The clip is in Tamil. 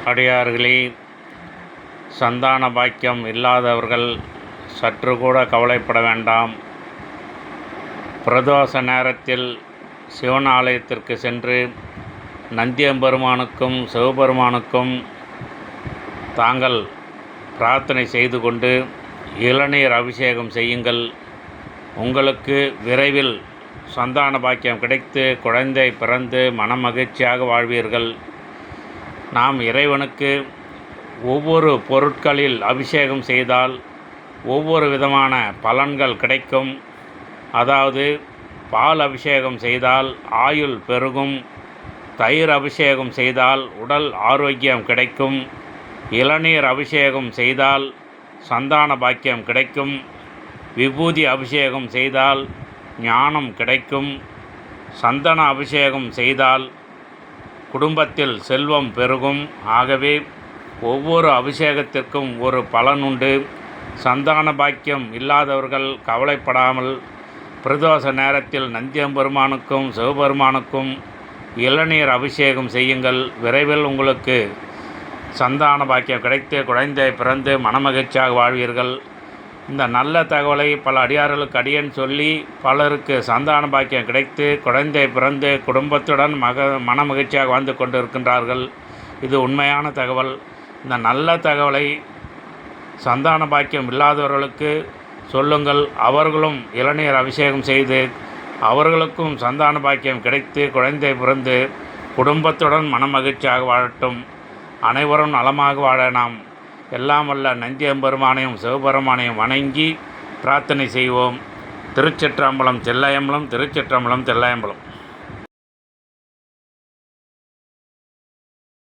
அடியார்களே, சந்தான பாக்கியம் இல்லாதவர்கள் சற்று கூட கவலைப்பட வேண்டாம். பிரதோஷ நேரத்தில் சிவன் ஆலயத்திற்கு சென்று நந்தியம்பெருமானுக்கும் சிவபெருமானுக்கும் தாங்கள் பிரார்த்தனை செய்து கொண்டு இளநீர் அபிஷேகம் செய்யுங்கள். உங்களுக்கு விரைவில் சந்தான பாக்கியம் கிடைத்து குழந்தை பிறந்து மனமகிழ்ச்சியாக வாழ்வீர்கள். நாம் இறைவனுக்கு ஒவ்வொரு பொருட்களில் அபிஷேகம் செய்தால் ஒவ்வொரு விதமான பலன்கள் கிடைக்கும். அதாவது பால் அபிஷேகம் செய்தால் ஆயுள் பெருகும், தயிர் அபிஷேகம் செய்தால் உடல் ஆரோக்கியம் கிடைக்கும், இளநீர் அபிஷேகம் செய்தால் சந்தான பாக்கியம் கிடைக்கும், விபூதி அபிஷேகம் செய்தால் ஞானம் கிடைக்கும், சந்தன அபிஷேகம் செய்தால் குடும்பத்தில் செல்வம் பெருகும். ஆகவே ஒவ்வொரு அபிஷேகத்திற்கும் ஒரு பலன் உண்டு. சந்தான பாக்கியம் இல்லாதவர்கள் கவலைப்படாமல் பிரதோஷ நேரத்தில் நந்தியம்பெருமானுக்கும் சிவபெருமானுக்கும் இளநீர் அபிஷேகம் செய்யுங்கள். விரைவில் உங்களுக்கு சந்தான பாக்கியம் கிடைத்து குழந்தை பிறந்து மனமகிழ்ச்சியாக வாழ்வீர்கள். இந்த நல்ல தகவலை பல அடியார்களுக்கு அடியேன் சொல்லி பலருக்கு சந்தான பாக்கியம் கிடைத்து குழந்தை பிறந்து குடும்பத்துடன் மனமகிழ்ச்சியாக வாழ்ந்து கொண்டிருக்கின்றார்கள். இது உண்மையான தகவல். இந்த நல்ல தகவலை சந்தான பாக்கியம் இல்லாதவர்களுக்கு சொல்லுங்கள். அவர்களும் இளநீர் அபிஷேகம் செய்து அவர்களுக்கும் சந்தான பாக்கியம் கிடைத்து குழந்தை பிறந்து குடும்பத்துடன் மனமகிழ்ச்சியாக வாழட்டும். அனைவரும் நலமாக வாழ நாம் எல்லாம் வல்ல நந்தியம்பெருமானையும் சிவபெருமானையும் வணங்கி பிரார்த்தனை செய்வோம். திருச்சிற்றம்பலம் தில்லையம்பலம், திருச்சிற்றம்பலம் தில்லையம்பலம்.